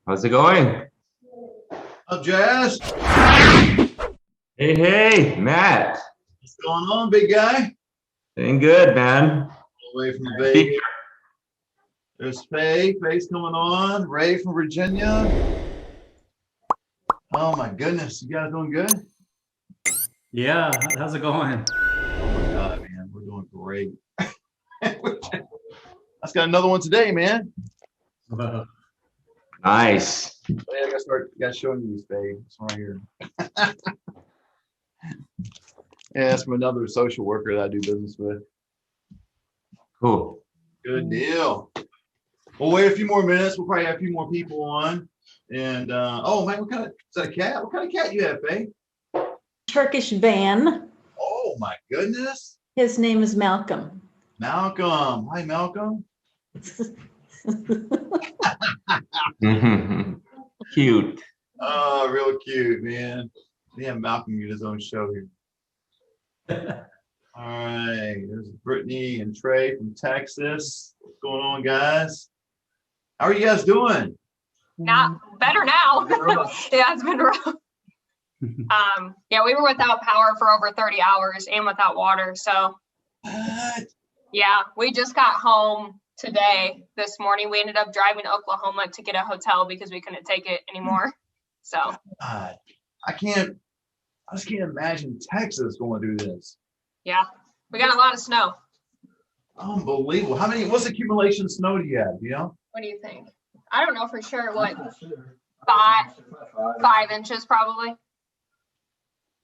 How's it going? Up, Jazz? Hey, Matt. What's going on, big guy? Doing good, man. All the way from Vegas. There's Faye. Faye's coming on. Ray from Virginia. Oh my goodness, you guys doing good? Yeah, how's it going? Oh my God, man, we're doing great. Let's got another one today, man. Nice. Hey, I gotta start. Got showing you these, Faye. This one right here. Yeah, that's from another social worker that I do business with. Cool. Good deal. We'll wait a few more minutes. We'll probably have a few more people on. And oh man, what kind of is that a cat? What kind of cat you have, Faye? Turkish van. Oh my goodness. His name is Malcolm. Malcolm. Hi, Malcolm. Cute. Oh, real cute, man. We have Malcolm get his own show here. All right. There's Brittany and Trey from Texas. What's going on, guys? How are you guys doing? Not better now. Yeah, it's been rough. Yeah, we were without power for over 30 hours and without water. So What? yeah, we just got home today, this morning. We ended up driving to Oklahoma to get a hotel because we couldn't take it anymore. So God, I just can't imagine Texas going through this. yeah, we got a lot of snow. Unbelievable. What's the accumulation of snow do you have? You know? What do you think? I don't know for sure. What, 5 inches probably?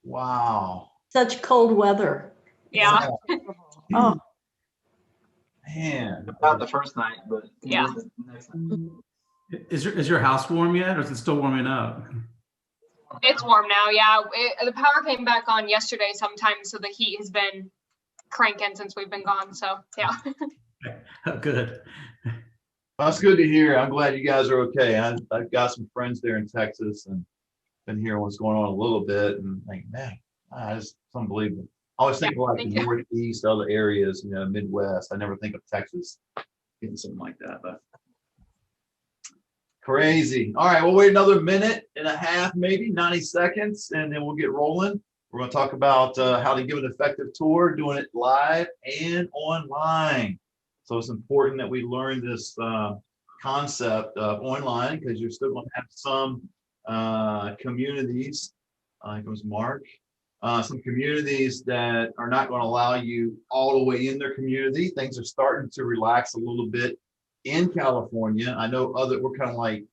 Wow. Such cold weather. Yeah. Oh, Man. About the first night, but Yeah. the next night. Is your house warm yet, or is it still warming up? It's warm now. Yeah, the power came back on yesterday sometime, so the heat has been cranking since we've been gone. So yeah. Oh, good. That's good to hear. I'm glad you guys are okay. I've got some friends there in Texas and been hearing what's going on a little bit and think, man, it's unbelievable. I always think like the thank you. Northeast, other areas, Midwest. I never think of Texas getting something like that, but crazy. All right, we'll wait another minute and a half, maybe 90 seconds, and then we'll get rolling. We're going to talk about how to give an effective tour, doing it live and online. So it's important that we learn this concept of online because you're still going to have some communities, here comes Mark, some communities that are not going to allow you all the way in their community. Things are starting to relax a little bit in California. I know we're kind of like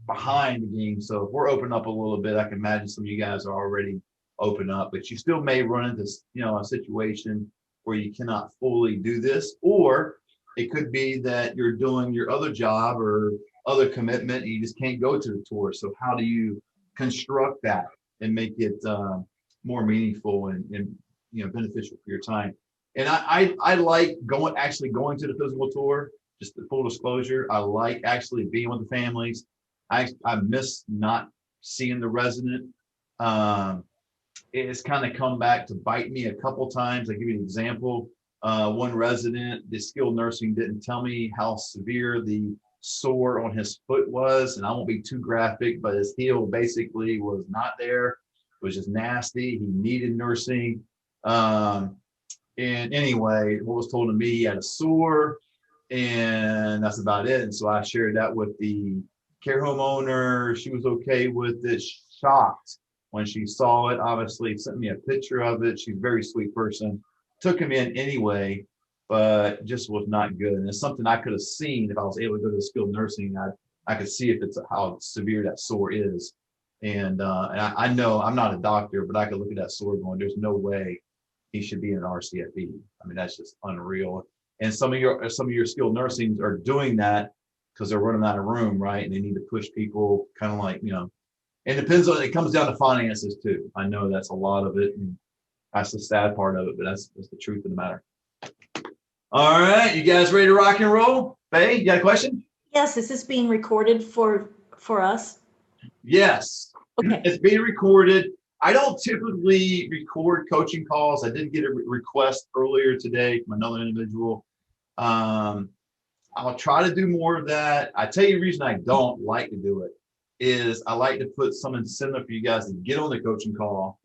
behind the game. So if we're open up a little bit, I can imagine some of you guys are already open up, but you still may run into, a situation where you cannot fully do this, or it could be that you're doing your other job or other commitment and you just can't go to the tour. So how do you construct that and make it more meaningful and beneficial for your time? And I like going to the physical tour. Just the full disclosure, I like actually being with the families. I miss not seeing the resident. It's kind of come back to bite me a couple times. I'll give you an example. One resident, the skilled nursing didn't tell me how severe the sore on his foot was. And I won't be too graphic, but his heel basically was not there. It was just nasty. He needed nursing. And anyway, what was told to me, he had a sore and that's about it. And so I shared that with the care home owner. She was okay with it, shocked when she saw it, obviously sent me a picture of it. She's a very sweet person. Took him in anyway, but just was not good. And it's something I could have seen if I was able to go to skilled nursing. I could see if it's how severe that sore is. And I know I'm not a doctor, but I could look at that sore going, there's no way he should be in an RCFE. I mean, that's just unreal. And some of your skilled nursings are doing that because they're running out of room, right? And they need to push people kind of like, it comes down to finances too. I know that's a lot of it. And that's the sad part of it, but that's the truth of the matter. All right, you guys ready to rock and roll? Faye, you got a question? yes. Is this being recorded for us? Yes. Okay. It's being recorded. I don't typically record coaching calls. I did get a request earlier today from another individual. I'll try to do more of that. I tell you the reason I don't like to do it is I like to put some incentive for you guys to get on the coaching call.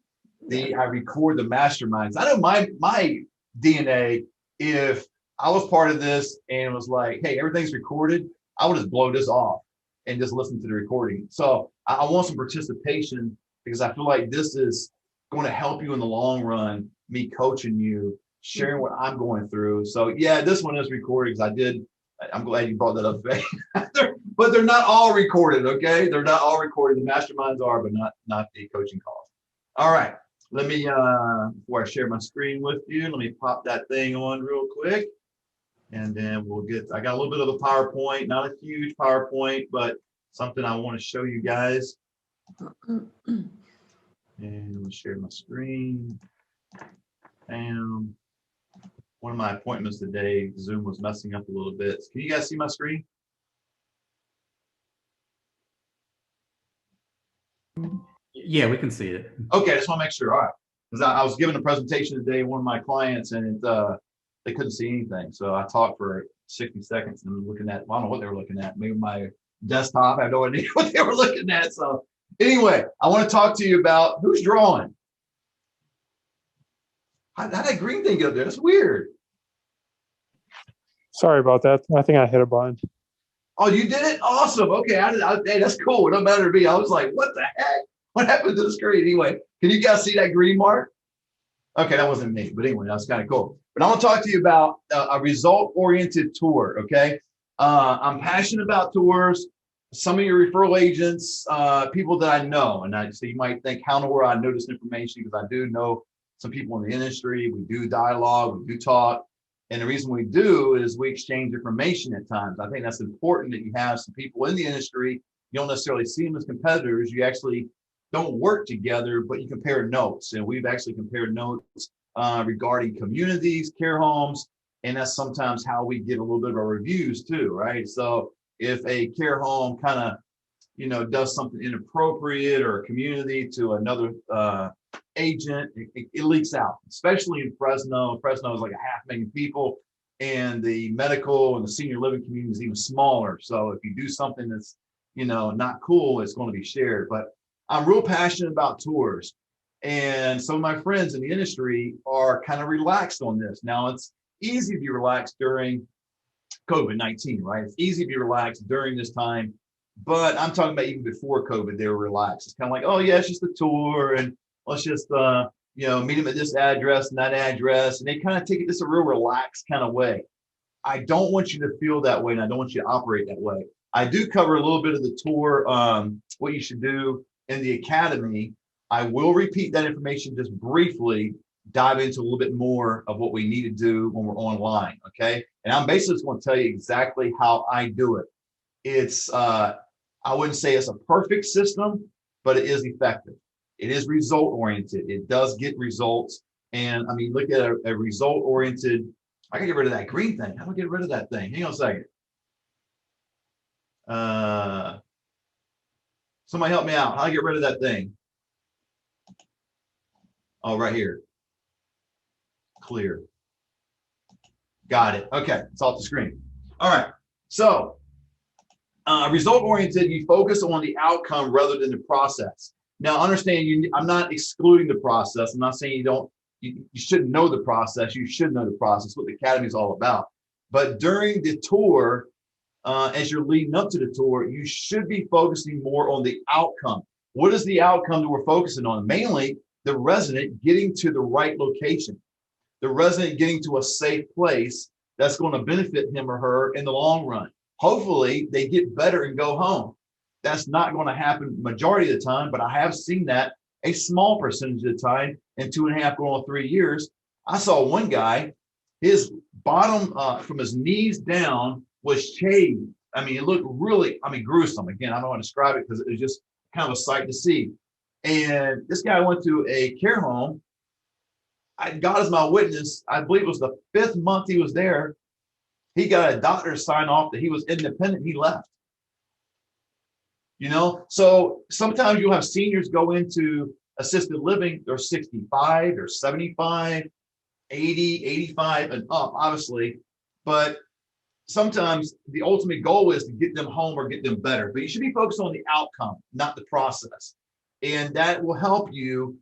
I record the masterminds. I know my DNA, if I was part of this and it was like, hey, everything's recorded, I would just blow this off and just listen to the recording. So I want some participation because I feel like this is going to help you in the long run, me coaching you, sharing what I'm going through. So yeah, this one is recorded because I'm glad you brought that up, Faye. But they're not all recorded, okay? They're not all recorded. The masterminds are, but not the coaching calls. All right. Let me, before I share my screen with you, let me pop that thing on real quick. And then I got a little bit of a PowerPoint, not a huge PowerPoint, but something I want to show you guys. And let me share my screen. And one of my appointments today, Zoom was messing up a little bit. Can you guys see my screen? Yeah, we can see it. Okay, I just want to make sure. All right. Because I was giving a presentation today, one of my clients, and they couldn't see anything. So I talked for 60 seconds and I'm looking at, well, I don't know what they were looking at. Maybe my desktop. I have no idea what they were looking at. So anyway, I want to talk to you about who's drawing. How'd that green thing get up there? That's weird. Sorry about that. I think I hit a button. Oh, you did it? Awesome. Okay. Hey, that's cool. It don't matter to me. I was like, what the heck? What happened to the screen? Anyway, can you guys see that green mark? Okay, that wasn't me. But anyway, that's kind of cool. But I want to talk to you about a result-oriented tour, okay? I'm passionate about tours. Some of your referral agents, people that I know, and so you might think, how in the world I know this information? Because I do know some people in the industry. We do dialogue, we do talk. And the reason we do is we exchange information at times. I think that's important that you have some people in the industry. You don't necessarily see them as competitors. You actually don't work together, but you compare notes. And we've actually compared notes regarding communities, care homes, and that's sometimes how we get a little bit of our reviews too, right? So if a care home kind of, does something inappropriate or a community to another agent, it leaks out, especially in Fresno. Fresno is like 500,000 people, and the medical and the senior living community is even smaller. So if you do something that's, not cool, it's going to be shared. But I'm real passionate about tours. And some of my friends in the industry are kind of relaxed on this. Now, it's easy to be relaxed during COVID-19, right? It's easy to be relaxed during this time. But I'm talking about even before COVID, they were relaxed. It's kind of like, oh, yeah, it's just a tour. And let's just, meet them at this address and that address. And they kind of take it just a real relaxed kind of way. I don't want you to feel that way, and I don't want you to operate that way. I do cover a little bit of the tour, what you should do in the academy. I will repeat that information just briefly, dive into a little bit more of what we need to do when we're online, okay? And I'm basically just going to tell you exactly how I do it. It's, I wouldn't say it's a perfect system, but it is effective. It is result-oriented. It does get results. And I mean, look at a result-oriented, I can get rid of that green thing. How do I get rid of that thing? Hang on a second. Somebody help me out. How do I get rid of that thing? Oh, right here. Clear. Got it. Okay, it's off the screen. All right. So, result-oriented, you focus on the outcome rather than the process. Now, understand, I'm not excluding the process. I'm not saying you shouldn't know the process. You should know the process, what the academy is all about. But during the tour, as you're leading up to the tour, you should be focusing more on the outcome. What is the outcome that we're focusing on? Mainly the resident getting to the right location, the resident getting to a safe place that's going to benefit him or her in the long run. Hopefully they get better and go home. That's not going to happen majority of the time, but I have seen that a small percentage of the time in 2.5 going on 3 years. I saw one guy, his bottom from his knees down was shaved. I mean, it looked really, gruesome. Again, I don't want to describe it because it was just kind of a sight to see. And this guy went to a care home. God is my witness. I believe it was the 5th month he was there. He got a doctor to sign off that he was independent. He left. So sometimes you'll have seniors go into assisted living. They're 65, they're 75, 80, 85 and up, obviously. But sometimes the ultimate goal is to get them home or get them better, but you should be focused on the outcome, not the process. And that will help you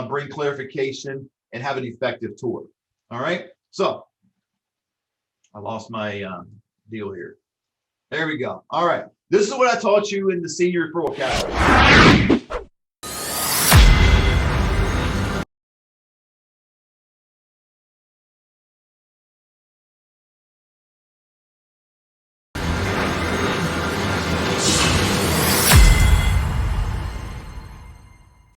bring clarification and have an effective tour. All right. So I lost my deal here. There we go. All right. This is what I taught you in the Senior Referral Academy.